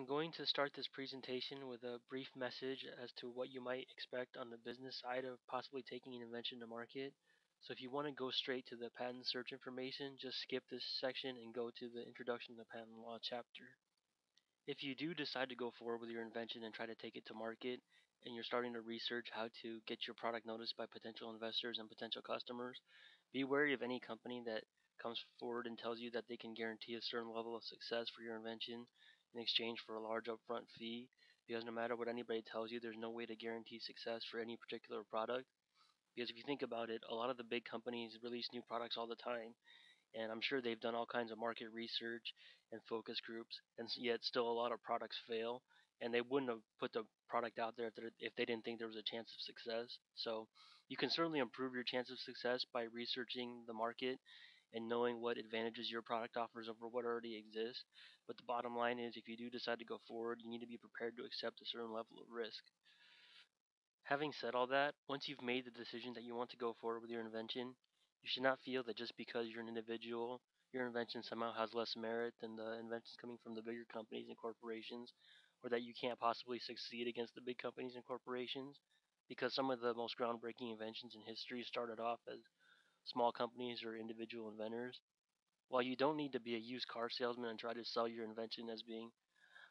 I'm going to start this presentation with a brief message as to what you might expect on the business side of possibly taking an invention to market. So if you want to go straight to the patent search information, just skip this section and go to the Introduction to Patent Law chapter. If you do decide to go forward with your invention and try to take it to market, and you're starting to research how to get your product noticed by potential investors and potential customers, be wary of any company that comes forward and tells you that they can guarantee a certain level of success for your invention in exchange for a large upfront fee. Because no matter what anybody tells you, there's no way to guarantee success for any particular product. Because if you think about it, a lot of the big companies release new products all the time, and I'm sure they've done all kinds of market research and focus groups, and yet still a lot of products fail, and they wouldn't have put the product out there if they didn't think there was a chance of success. So you can certainly improve your chance of success by researching the market and knowing what advantages your product offers over what already exists. But the bottom line is, if you do decide to go forward, you need to be prepared to accept a certain level of risk. Having said all that, once you've made the decision that you want to go forward with your invention, you should not feel that just because you're an individual, your invention somehow has less merit than the inventions coming from the bigger companies and corporations, or that you can't possibly succeed against the big companies and corporations, because some of the most groundbreaking inventions in history started off as small companies or individual inventors. While you don't need to be a used car salesman and try to sell your invention as being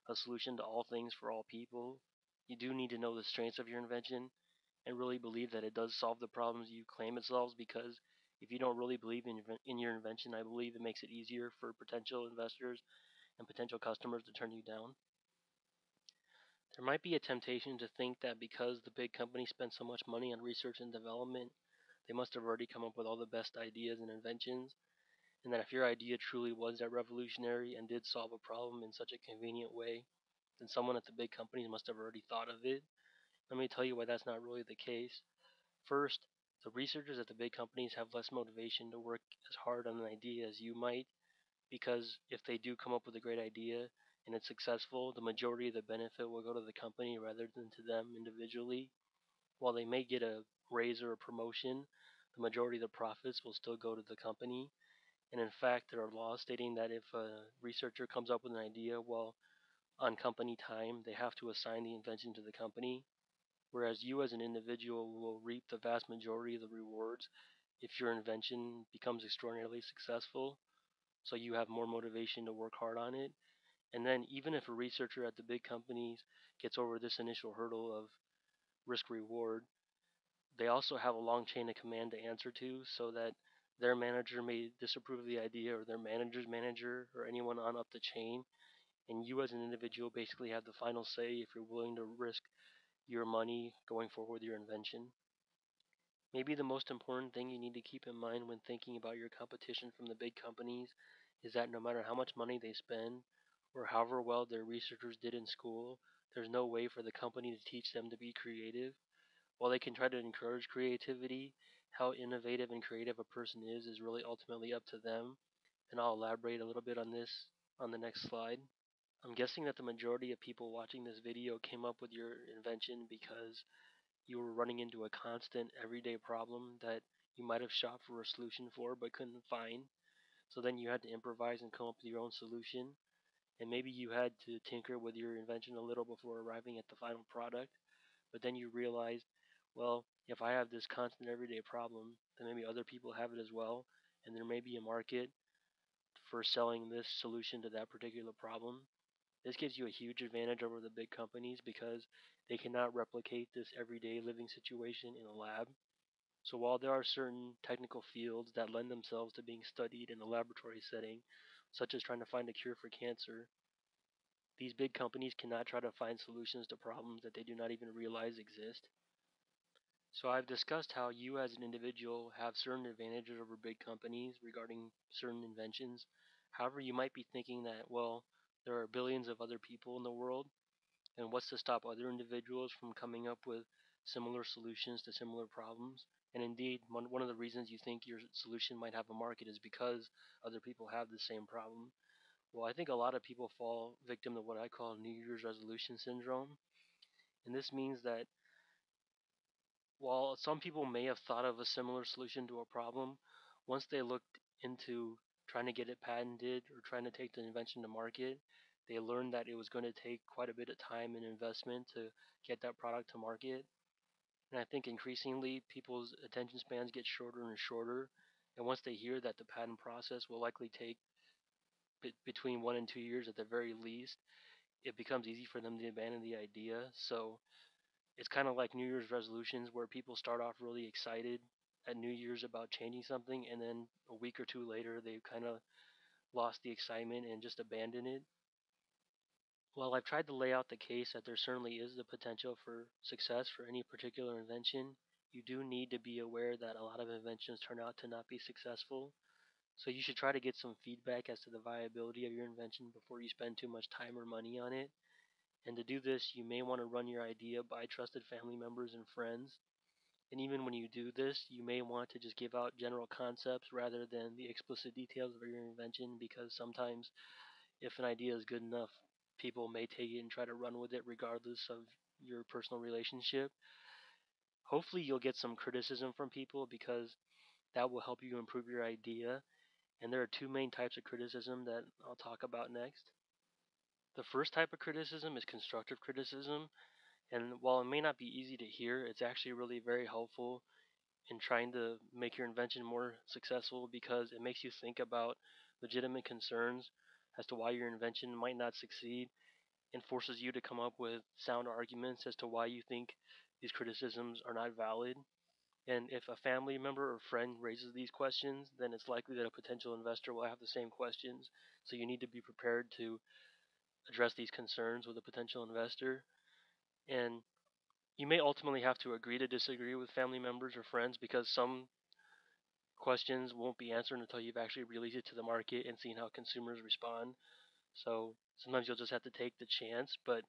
a solution to all things for all people, you do need to know the strengths of your invention and really believe that it does solve the problems you claim it solves, because if you don't really believe in your invention, I believe it makes it easier for potential investors and potential customers to turn you down. There might be a temptation to think that because the big companies spend so much money on research and development, they must have already come up with all the best ideas and inventions, and that if your idea truly was that revolutionary and did solve a problem in such a convenient way, then someone at the big companies must have already thought of it. Let me tell you why that's not really the case. First, the researchers at the big companies have less motivation to work as hard on an idea as you might, because if they do come up with a great idea and it's successful, the majority of the benefit will go to the company rather than to them individually. While they may get a raise or a promotion, the majority of the profits will still go to the company. And in fact, there are laws stating that if a researcher comes up with an idea while on company time, they have to assign the invention to the company, whereas you as an individual will reap the vast majority of the rewards if your invention becomes extraordinarily successful. So you have more motivation to work hard on it. And then, even if a researcher at the big companies gets over this initial hurdle of risk reward, they also have a long chain of command to answer to, so that their manager may disapprove of the idea, or their manager's manager, or anyone on up the chain. And you, as an individual, basically have the final say if you're willing to risk your money going forward with your invention. Maybe the most important thing you need to keep in mind when thinking about your competition from the big companies is that no matter how much money they spend or however well their researchers did in school, there's no way for the company to teach them to be creative. While they can try to encourage creativity, how innovative and creative a person is really ultimately up to them, and I'll elaborate a little bit on this on the next slide. I'm guessing that the majority of people watching this video came up with your invention because you were running into a constant everyday problem that you might have shopped for a solution for but couldn't find. So then you had to improvise and come up with your own solution. And maybe you had to tinker with your invention a little before arriving at the final product. But then you realized, well, if I have this constant everyday problem, then maybe other people have it as well. And there may be a market for selling this solution to that particular problem. This gives you a huge advantage over the big companies because they cannot replicate this everyday living situation in a lab. So while there are certain technical fields that lend themselves to being studied in a laboratory setting, such as trying to find a cure for cancer, these big companies cannot try to find solutions to problems that they do not even realize exist. So I've discussed how you as an individual have certain advantages over big companies regarding certain inventions. However, you might be thinking that, well, there are billions of other people in the world, and what's to stop other individuals from coming up with similar solutions to similar problems? And indeed, one of the reasons you think your solution might have a market is because other people have the same problem. Well, I think a lot of people fall victim to what I call New Year's resolution syndrome. And this means that while some people may have thought of a similar solution to a problem, once they looked into trying to get it patented or trying to take the invention to market, they learned that it was going to take quite a bit of time and investment to get that product to market. And I think increasingly people's attention spans get shorter and shorter. And once they hear that the patent process will likely take between 1 and 2 years at the very least, it becomes easy for them to abandon the idea. So it's kind of like New Year's resolutions where people start off really excited at New Year's about changing something, and then a week or two later, they've kind of lost the excitement and just abandon it. While I've tried to lay out the case that there certainly is the potential for success for any particular invention, you do need to be aware that a lot of inventions turn out to not be successful. So you should try to get some feedback as to the viability of your invention before you spend too much time or money on it. And to do this, you may want to run your idea by trusted family members and friends. And even when you do this, you may want to just give out general concepts rather than the explicit details of your invention, because sometimes if an idea is good enough, people may take it and try to run with it regardless of your personal relationship. Hopefully, you'll get some criticism from people because that will help you improve your idea. And there are two main types of criticism that I'll talk about next. The first type of criticism is constructive criticism, and while it may not be easy to hear, it's actually really very helpful in trying to make your invention more successful because it makes you think about legitimate concerns as to why your invention might not succeed and forces you to come up with sound arguments as to why you think these criticisms are not valid. And if a family member or friend raises these questions, then it's likely that a potential investor will have the same questions. So you need to be prepared to address these concerns with a potential investor. And you may ultimately have to agree to disagree with family members or friends because some questions won't be answered until you've actually released it to the market and seen how consumers respond. So sometimes you'll just have to take the chance, but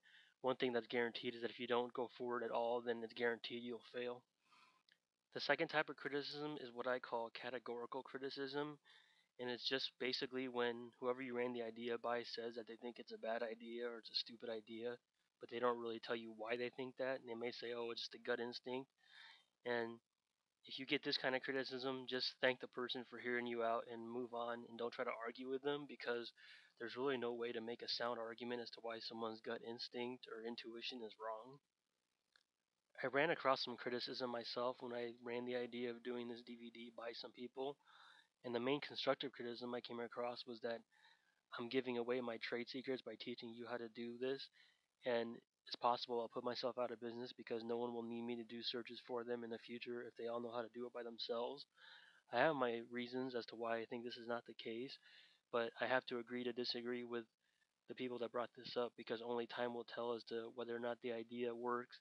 one thing that's guaranteed is that if you don't go forward at all, then it's guaranteed you'll fail. The second type of criticism is what I call categorical criticism, and it's just basically when whoever you ran the idea by says that they think it's a bad idea or it's a stupid idea, but they don't really tell you why they think that, and they may say, "Oh, it's just a gut instinct." And if you get this kind of criticism, just thank the person for hearing you out and move on and don't try to argue with them because there's really no way to make a sound argument as to why someone's gut instinct or intuition is wrong. I ran across some criticism myself when I ran the idea of doing this DVD by some people, and the main constructive criticism I came across was that I'm giving away my trade secrets by teaching you how to do this, and it's possible I'll put myself out of business because no one will need me to do searches for them in the future if they all know how to do it by themselves. I have my reasons as to why I think this is not the case, but I have to agree to disagree with the people that brought this up because only time will tell as to whether or not the idea works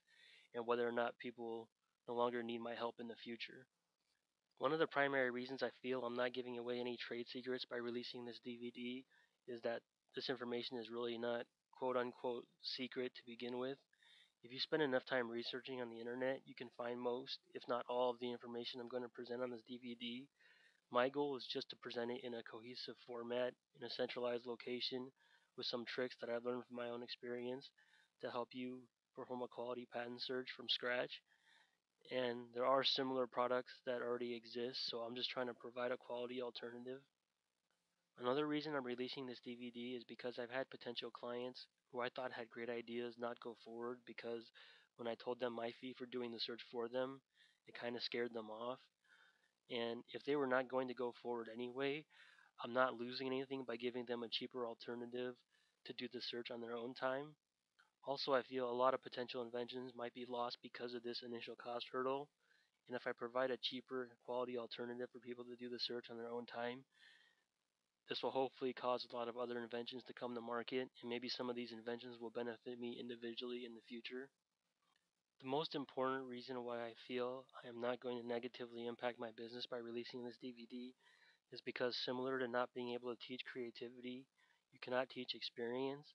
and whether or not people no longer need my help in the future. One of the primary reasons I feel I'm not giving away any trade secrets by releasing this DVD is that this information is really not quote unquote secret to begin with. If you spend enough time researching on the internet, you can find most, if not all, of the information I'm going to present on this DVD. My goal is just to present it in a cohesive format, in a centralized location, with some tricks that I've learned from my own experience to help you perform a quality patent search from scratch. And there are similar products that already exist, so I'm just trying to provide a quality alternative. Another reason I'm releasing this DVD is because I've had potential clients who I thought had great ideas not go forward because when I told them my fee for doing the search for them, it kind of scared them off. And if they were not going to go forward anyway, I'm not losing anything by giving them a cheaper alternative to do the search on their own time. Also, I feel a lot of potential inventions might be lost because of this initial cost hurdle. And if I provide a cheaper quality alternative for people to do the search on their own time, this will hopefully cause a lot of other inventions to come to market, and maybe some of these inventions will benefit me individually in the future. The most important reason why I feel I am not going to negatively impact my business by releasing this DVD is because, similar to not being able to teach creativity, you cannot teach experience.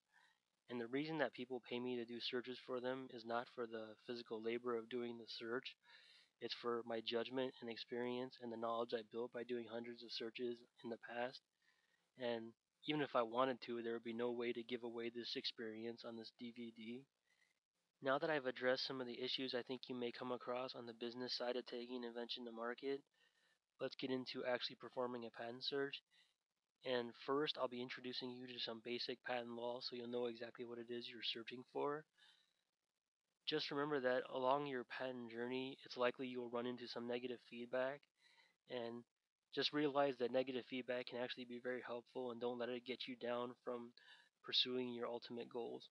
And the reason that people pay me to do searches for them is not for the physical labor of doing the search, it's for my judgment and experience and the knowledge I built by doing hundreds of searches in the past. And even if I wanted to, there would be no way to give away this experience on this DVD. Now that I've addressed some of the issues I think you may come across on the business side of taking an invention to market, let's get into actually performing a patent search. And first, I'll be introducing you to some basic patent law so you'll know exactly what it is you're searching for. Just remember that along your patent journey, it's likely you'll run into some negative feedback, and just realize that negative feedback can actually be very helpful, and don't let it get you down from pursuing your ultimate goals.